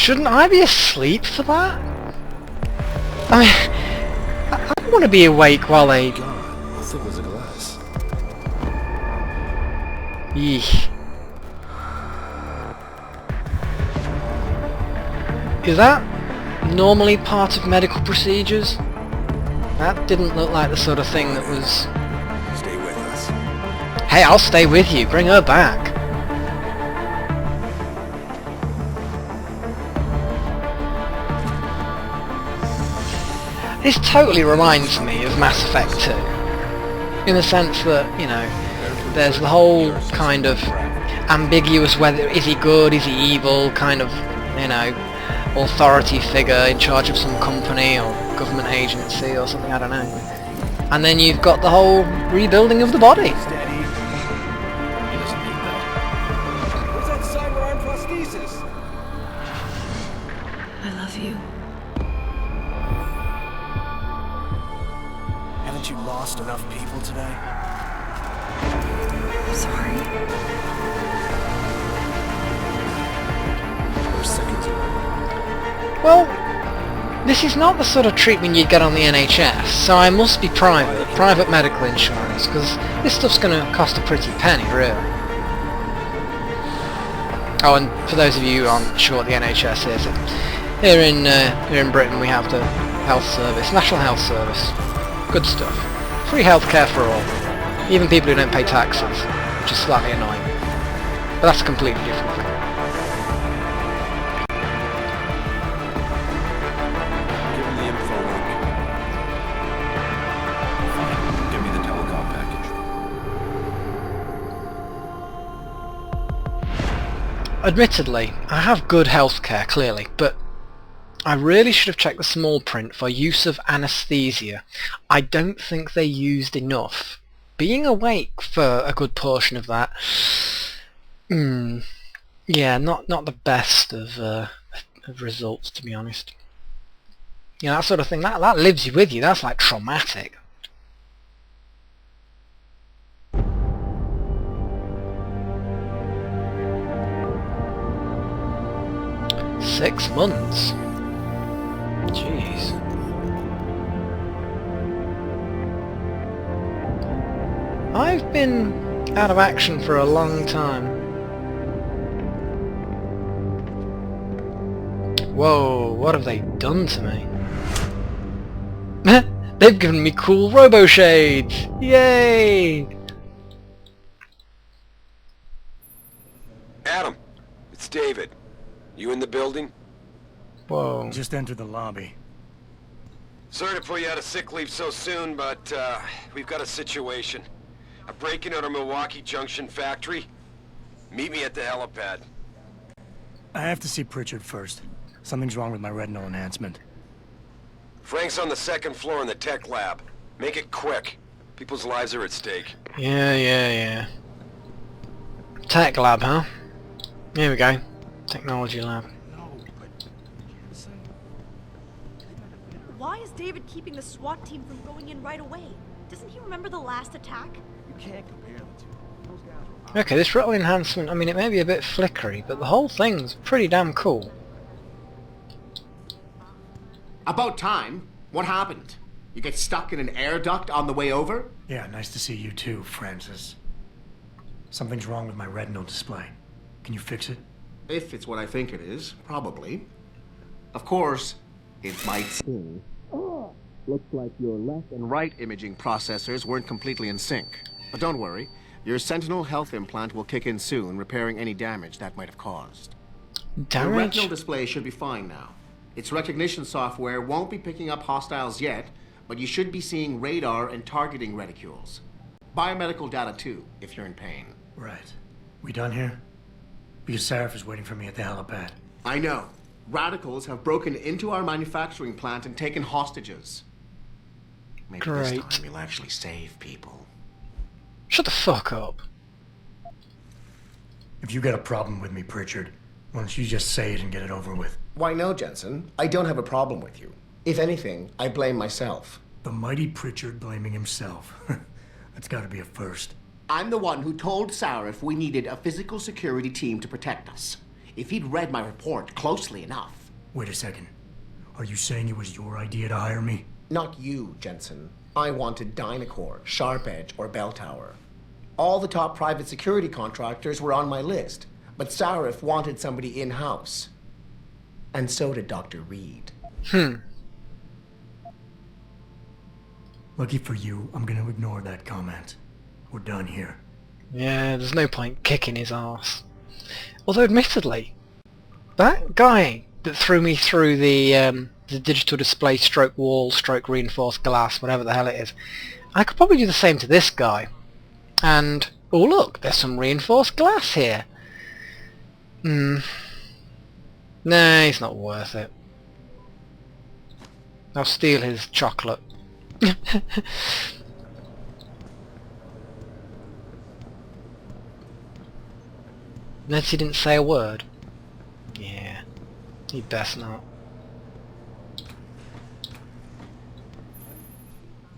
Shouldn't I be asleep for that? I mean, I don't want to be awake while they... God, how thick was the glass? Yeesh. Is that normally part of medical procedures? That didn't look like the sort of thing that was... Stay with us. Hey, I'll stay with you. Bring her back. This totally reminds me of Mass Effect 2. In the sense that, you know, there's the whole kind of ambiguous whether is he good, is he evil, kind of, you know, authority figure in charge of some company or government agency or something, I don't know. And then you've got the whole rebuilding of the body. Steady. He doesn't need that. Where's that cyber arm prosthesis? I love you. Haven't you lost enough people today? I'm sorry. We're seconds away. Well, this is not the sort of treatment you'd get on the NHS, so I must be private medical insurance, because this stuff's going to cost a pretty penny, really. Oh, and for those of you who aren't sure what the NHS is, here in Britain we have the health service, National Health Service. Good stuff. Free healthcare for all, even people who don't pay taxes, which is slightly annoying. But that's a completely different thing. Give him the info link. Fine. Give me the telecom package. Admittedly, I have good healthcare, clearly, but I really should have checked the small print for use of anaesthesia. I don't think they used enough. Being awake for a good portion of that, yeah, not the best of results, to be honest. You know, that sort of thing, that lives with you, that's like traumatic. Six months? Jeez. I've been out of action for a long time. Whoa, what have they done to me? They've given me cool robo shades! Yay! Adam, it's David. You in the building? Whoa. Just entered the lobby. Sorry to put you out of sick leave so soon, but we've got a situation. A break-in at our Milwaukee Junction factory. Meet me at the helipad. I have to see Pritchard first. Something's wrong with my retinal enhancement. Frank's on the second floor in the tech lab. Make it quick. People's lives are at stake. Yeah. Tech lab, huh? Here we go. Technology lab. Why is David keeping the SWAT team from going in right away? Doesn't he remember the last attack? You can't compare the two. Those guys are... Okay, this retinal enhancement, I mean, it may be a bit flickery, but the whole thing's pretty damn cool. About time. What happened? You get stuck in an air duct on the way over? Yeah, nice to see you too, Francis. Something's wrong with my retinal display. Can you fix it? If it's what I think it is, probably. Of course, it might seem. Looks like your left and right imaging processors weren't completely in sync. But don't worry, your Sentinel health implant will kick in soon, repairing any damage that might have caused. Your retinal display should be fine now. Its recognition software won't be picking up hostiles yet, but you should be seeing radar and targeting reticules. Biomedical data too, if you're in pain. Right. We done here? Because Sarif is waiting for me at the helipad. I know. Radicals have broken into our manufacturing plant and taken hostages. Maybe this Great. time you'll actually save people. Shut the fuck up. If you got a problem with me, Pritchard, why don't you just say it and get it over with? Why no, Jensen. I don't have a problem with you. If anything, I blame myself. The mighty Pritchard blaming himself. That's gotta be a first. I'm the one who told Sarif we needed a physical security team to protect us. if he'd read my report closely enough. Wait a second. Are you saying it was your idea to hire me? Not you, Jensen. I wanted Dynacore, Sharp Edge, or Bell Tower. All the top private security contractors were on my list, but Sarif wanted somebody in-house. And so did Dr. Reed. Lucky for you, I'm gonna ignore that comment. We're done here. Yeah, there's no point kicking his arse. Although, admittedly, that guy that threw me through the digital display stroke wall stroke reinforced glass, whatever the hell it is, I could probably do the same to this guy. And, oh look, there's some reinforced glass here. Nah, it's not worth it. I'll steal his chocolate. Unless he didn't say a word. Yeah, he best not.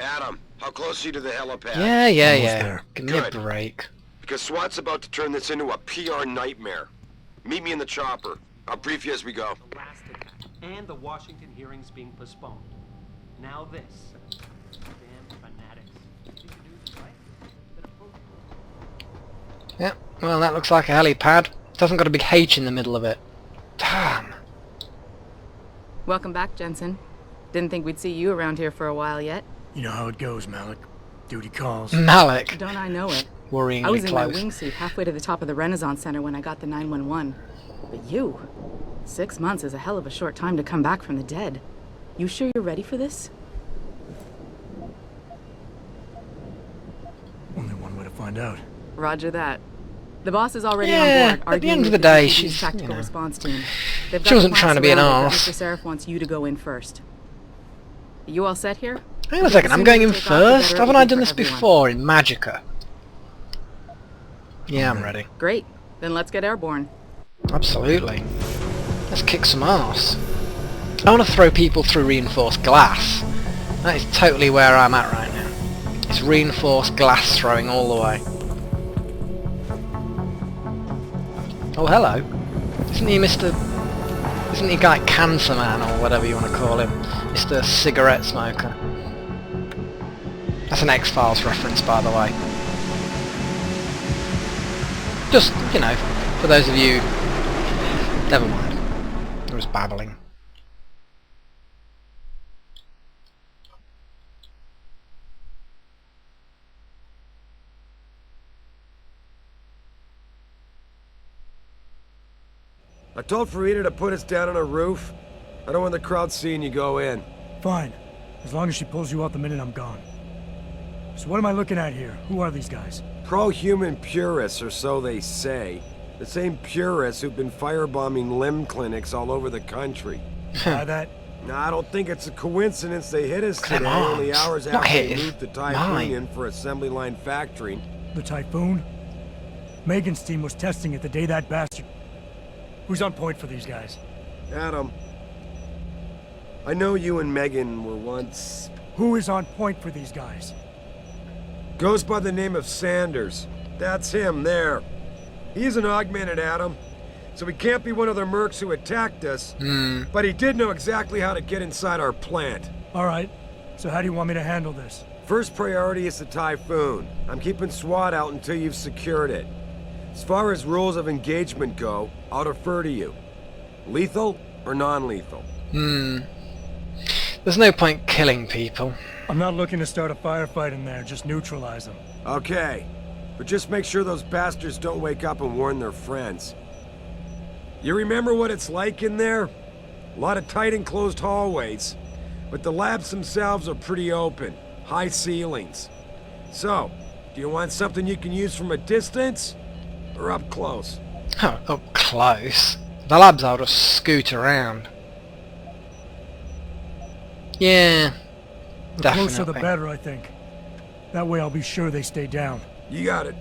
Adam, how close are you to the helipad? Yeah. there. Give me a Good. break. Because SWAT's about to turn this into a PR nightmare. Meet me in the chopper. I'll brief you as we go. The last attack, and the Washington hearings being postponed. Now this. Damn fanatics. Think the news is right? Then approach. Yeah, well that looks like a helipad. It hasn't got a big H in the middle of it. Damn. Welcome back, Jensen. Didn't think we'd see you around here for a while yet. You know how it goes, Malik. Duty calls. Malik. Don't I know it? Worryingly I was in my close. wingsuit halfway to the top of the Renaissance Center when I got the 911. But you? 6 months is a hell of a short time to come back from the dead. You sure you're ready for this? Only one way to find out. Roger that. The boss is already Yeah, on board. at the arguing end of with the day, DC's she's, tactical you know, response team. They've she got wasn't the trying to be an plans arse. surrounded, but Mr. Sarif wants you to go in first. You all set here? Hang on a second, I'm going in Take off, the better first? it Haven't will I be done for this everyone. before in Magica? Yeah, I'm ready. Great. Then let's get airborne. Absolutely. Let's kick some arse. I want to throw people through reinforced glass. That is totally where I'm at right now. It's reinforced glass throwing all the way. Oh, hello. Isn't he Mr... Isn't he like Cancer Man or whatever you want to call him? Mr. Cigarette Smoker. That's an X-Files reference, by the way. Just, you know, for those of you... Never mind. I was babbling. I told Farida to put us down on a roof. I don't want the crowd seeing you go in. Fine. As long as she pulls you out the minute I'm gone. So what am I looking at here? Who are these guys? Pro-human purists, or so they say. The same purists who've been firebombing limb clinics all over the country. Buy that? Now, I don't think it's a coincidence they hit us Come today, on. only hours Not after they hit. moved the Typhoon Mine. in for assembly line factory. The Typhoon? Megan's team was testing it the day that bastard... Who's on point for these guys? Adam, I know you and Megan were once... Who is on point for these guys? Goes by the name of Sanders. That's him, there. He's an augmented Adam, so he can't be one of the mercs who attacked us, but he did know exactly how to get inside our plant. Alright, so how do you want me to handle this? First priority is the Typhoon. I'm keeping SWAT out until you've secured it. As far as rules of engagement go, I'll defer to you. Lethal or non-lethal? There's no point killing people. I'm not looking to start a firefight in there, just neutralize them. Okay, but just make sure those bastards don't wake up and warn their friends. You remember what it's like in there? A lot of tight enclosed hallways, but the labs themselves are pretty open, high ceilings. So, do you want something you can use from a distance, or up close? Oh, up close. The labs I'll just scoot around. Yeah, The definitely. closer the better, I think. That way I'll be sure they stay down. You got it.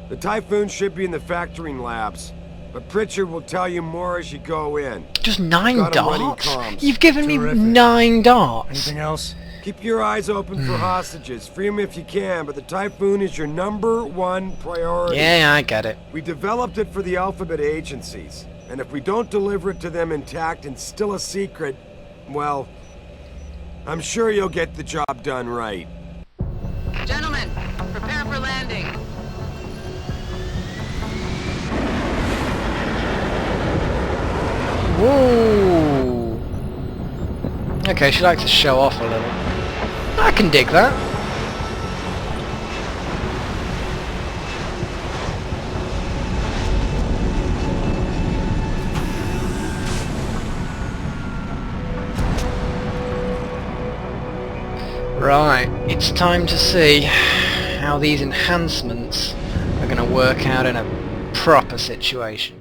The Typhoon should be in the factoring labs, But Pritchard will tell you more as you go in. Just 9 Got 'em running darts? comms. You've given Terrific. me 9 darts. Anything else? Keep your eyes open for hostages. Free them if you can, but the Typhoon is your #1 priority. Yeah, I get it. We developed it for the Alphabet agencies, and if we don't deliver it to them intact and still a secret, well, I'm sure you'll get the job done right. Gentlemen, prepare for landing. Whoa. Okay, she likes to show off a little. I can dig that. Right, it's time to see how these enhancements are going to work out in a proper situation.